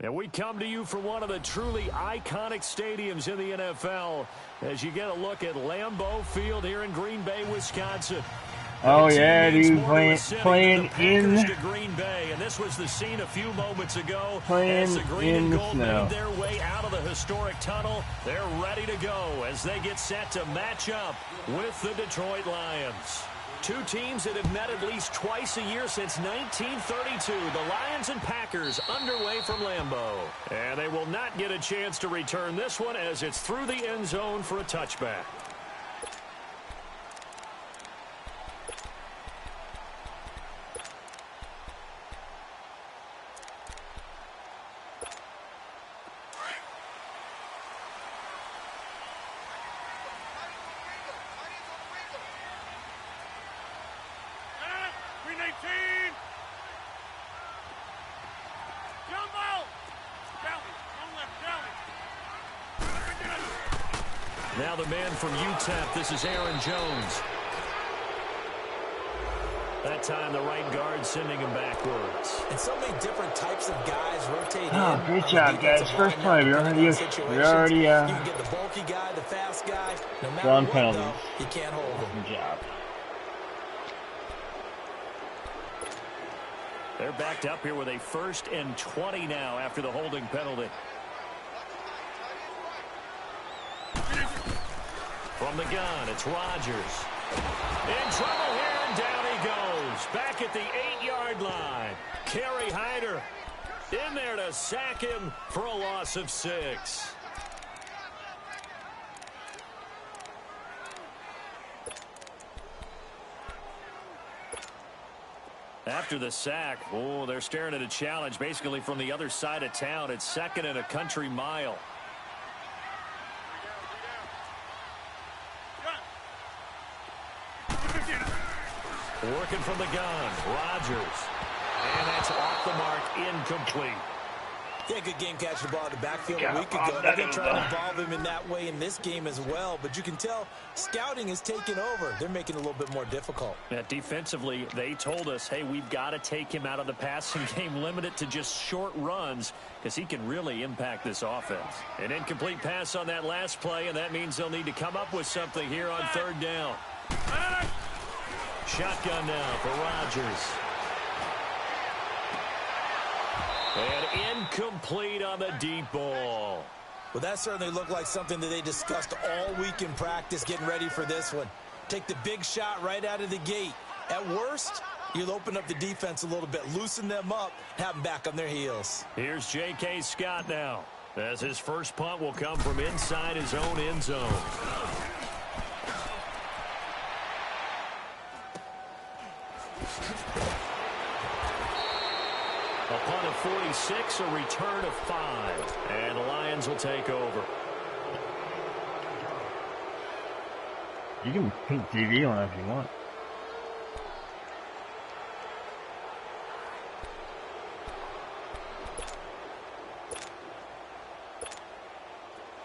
And we come to you from one of the truly iconic stadiums in the NFL as you get a look at Lambeau Field here in Green Bay, Wisconsin. Oh yeah, dude, playing in Green Bay, and this was the scene a few moments ago. Playing as the green in and gold snow. made their way out of the historic tunnel. They're ready to go as they get set to match up with the Detroit Lions. Two teams that have met at least twice a year since 1932. The Lions and Packers underway from Lambeau. And they will not get a chance to return this one as it's through the end zone for a touchback. Now the man from UTEP, this is Aaron Jones. That time the right guard sending him backwards. And so many different types of guys rotate Oh, great job, guys. First play, we already you can get the bulky guy, the fast guy. No matter drawn what, penalties. though, you can't hold him. Good job. They're backed up here with a 1st and 20 now after the holding penalty. From the gun, it's Rodgers. In trouble here, and down he goes. Back at the 8-yard line. Kerry Hyder in there to sack him for a loss of 6. After the sack, oh, they're staring at a challenge basically from the other side of town. It's 2nd and a country mile. Working from the gun, Rodgers. And that's off the mark, incomplete. Yeah, good game catching the ball in the backfield a week ago. They're going to try to involve him in that way in this game as well. But you can tell scouting is taking over. They're making it a little bit more difficult. Yeah, defensively, they told us, hey, we've got to take him out of the passing game, limit it to just short runs because he can really impact this offense. An incomplete pass on that last play, and that means they'll need to come up with something here on 3rd down. Shotgun now for Rodgers. And incomplete on the deep ball. Well, that certainly looked like something that they discussed all week in practice getting ready for this one. Take the big shot right out of the gate. At worst, you'll open up the defense a little bit, loosen them up, have them back on their heels. Here's J.K. Scott now, as his first punt will come from inside his own end zone. A punt of 46, a return of 5. And the Lions will take over. You can put the TV on if you want.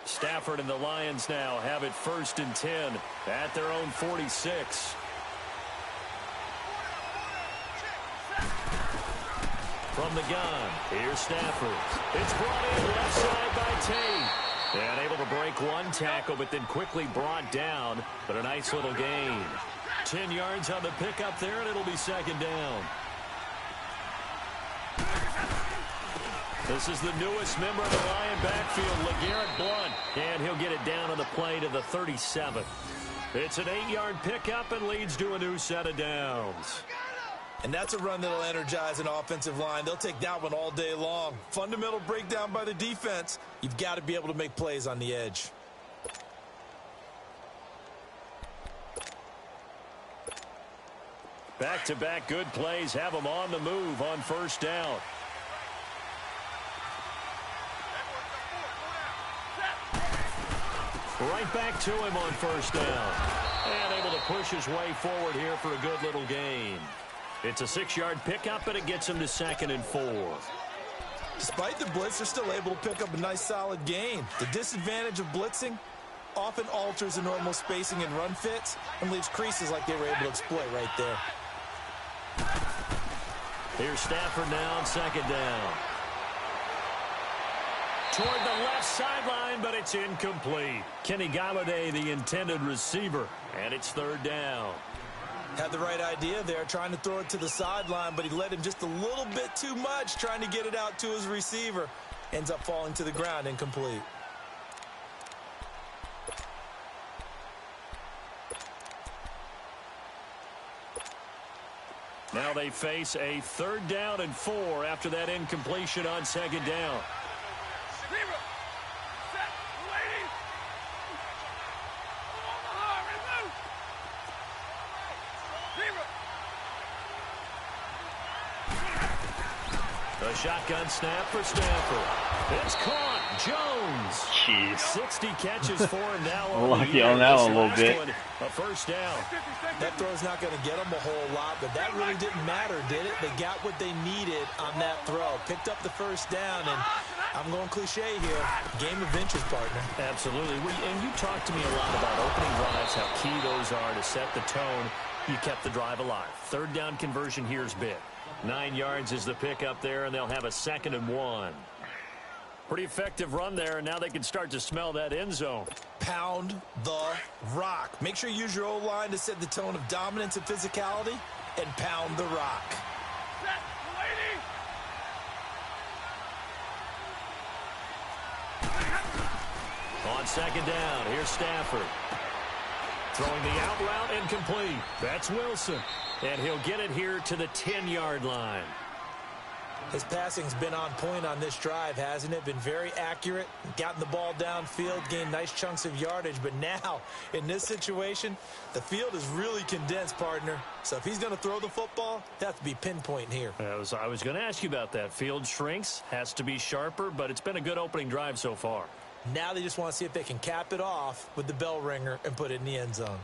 Stafford and the Lions now have it 1st and 10 at their own 46. From the gun, here's Stafford. It's brought in left side by Tate. And able to break one tackle, but then quickly brought down. But a nice little gain. 10 yards on the pickup there, and it'll be 2nd down. This is the newest member of the Lion backfield, LeGarrette Blount. And he'll get it down on the play to the 37. It's an 8-yard pickup and leads to a new set of downs. And that's a run that'll energize an offensive line. They'll take that one all day long. Fundamental breakdown by the defense. You've got to be able to make plays on the edge. Back-to-back good plays have them on the move on 1st down. Right back to him on 1st down. And able to push his way forward here for a good little gain. It's a 6-yard pickup, and it gets him to 2nd and 4. Despite the blitz, they're still able to pick up a nice, solid gain. The disadvantage of blitzing often alters the normal spacing and run fits and leaves creases like they were able to exploit right there. Here's Stafford now on second down. Toward the left sideline, but it's incomplete. Kenny Golladay, the intended receiver, and it's third down. Had the right idea there, trying to throw it to the sideline, but he led him just a little bit too much, trying to get it out to his receiver. Ends up falling to the ground, incomplete. Now they face a 3rd down and 4 after that incompletion on second down. A shotgun snap for Stafford. It's caught. Jones. Jeez. 60 catches for him now. Lucky on that one a little bit. A first down. That throw's not going to get them a whole lot, but that really didn't matter, did it? They got what they needed on that throw. Picked up the first down, and I'm going cliche here. Game of inches, partner. Absolutely. And you talked to me a lot about opening drives, how key those are to set the tone. You kept the drive alive. 3rd down conversion here is big. 9 yards is the pickup there, and they'll have a 2nd and 1. Pretty effective run there, and now they can start to smell that end zone. Pound the rock. Make sure you use your O-line to set the tone of dominance and physicality, and pound the rock. On second down, here's Stafford. Throwing the out route, incomplete. That's Wilson. And he'll get it here to the 10-yard line. His passing's been on point on this drive, hasn't it? Been very accurate, gotten the ball downfield, gained nice chunks of yardage. But now, in this situation, the field is really condensed, partner. So if he's going to throw the football, that has to be pinpoint here. I was going to ask you about that. Field shrinks, has to be sharper, but it's been a good opening drive so far. Now they just want to see if they can cap it off with the bell ringer and put it in the end zone.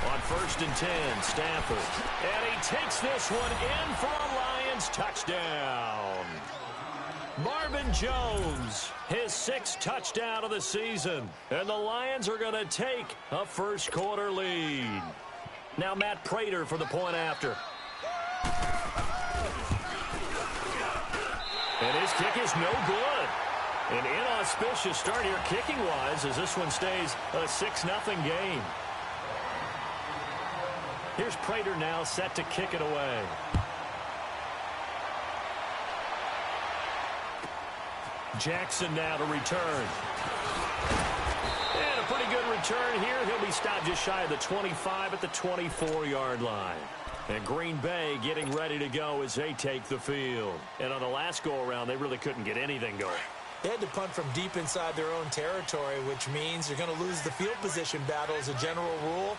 On 1st and 10, Stafford. And he takes this one in for a Lions touchdown. Marvin Jones, his 6th touchdown of the season. And the Lions are going to take a first-quarter lead. Now Matt Prater for the point after. And his kick is no good. An inauspicious start here kicking-wise as this one stays a 6-0 game. Here's Prater now set to kick it away. Jackson now to return. And a pretty good return here. He'll be stopped just shy of the 25 at the 24-yard line. And Green Bay getting ready to go as they take the field. And on the last go-around, they really couldn't get anything going. They had to punt from deep inside their own territory, which means they're going to lose the field position battle as a general rule.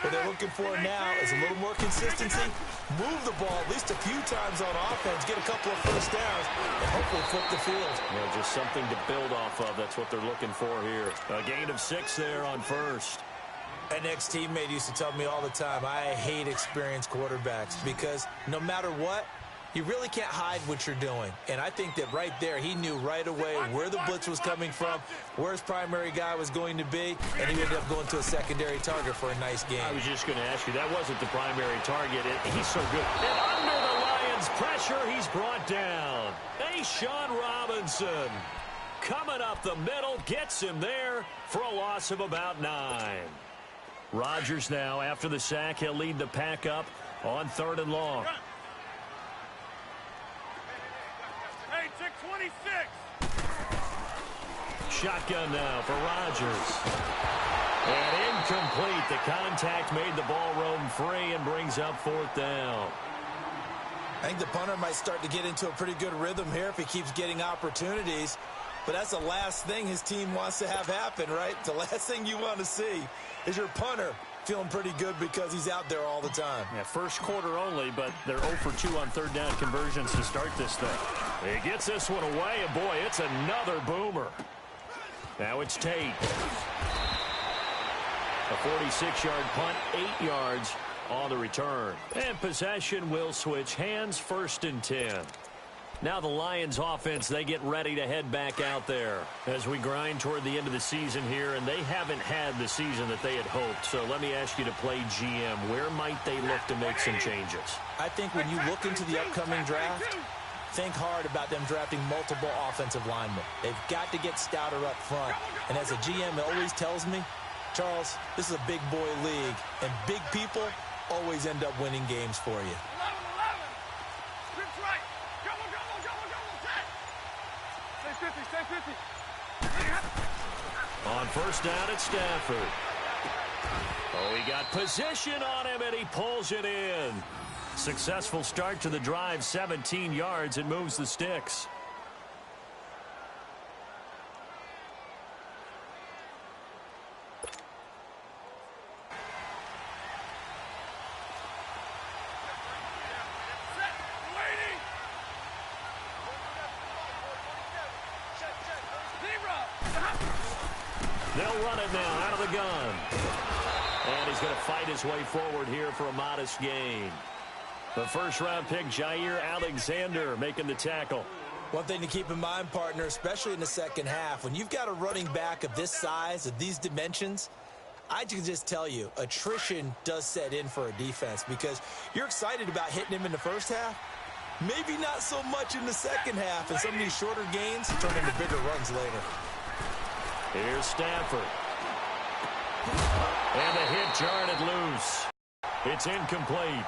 What they're looking for now is a little more consistency, move the ball at least a few times on offense, get a couple of first downs, and hopefully flip the field. Yeah, just something to build off of. That's what they're looking for here. A gain of 6 there on 1st. An ex-teammate used to tell me all the time, I hate experienced quarterbacks because no matter what, you really can't hide what you're doing. And I think that right there, he knew right away where the blitz was coming from, where his primary guy was going to be, and he ended up going to a secondary target for a nice game. I was just going to ask you, that wasn't the primary target. He's so good. And under the Lions' pressure, he's brought down. Sean Robinson coming up the middle, gets him there for a loss of about 9. Rodgers now, after the sack, he'll lead the pack up on 3rd and long. Shotgun now for Rodgers. And incomplete. The contact made the ball roam free and brings up 4th down. I think the punter might start to get into a pretty good rhythm here if he keeps getting opportunities. But that's the last thing his team wants to have happen, right? The last thing you want to see is your punter feeling pretty good because he's out there all the time. Yeah, first quarter only, but they're 0 for 2 on 3rd down conversions to start this thing. He gets this one away, and boy, it's another boomer. Now it's Tate. A 46-yard punt, 8 yards on the return. And possession will switch hands, 1st and 10. Now the Lions offense, they get ready to head back out there as we grind toward the end of the season here, and they haven't had the season that they had hoped. So let me ask you to play GM. Where might they look to make some changes? I think when you look into the upcoming draft, think hard about them drafting multiple offensive linemen. They've got to get stouter up front. And as a GM, it always tells me, Charles, this is a big boy league, and big people always end up winning games for you. On 1st down at Stafford. Oh, he got position on him, and he pulls it in. Successful start to the drive, 17 yards. It moves the sticks. They'll run it now out of the gun. And he's going to fight his way forward here for a modest gain. The 1st-round pick, Jair Alexander, making the tackle. One thing to keep in mind, partner, especially in the second half, when you've got a running back of this size, of these dimensions, I can just tell you, attrition does set in for a defense because you're excited about hitting him in the first half. Maybe not so much in the second half, and some of these shorter gains turn into bigger runs later. Here's Stafford. And the hit jarred it loose. It's incomplete.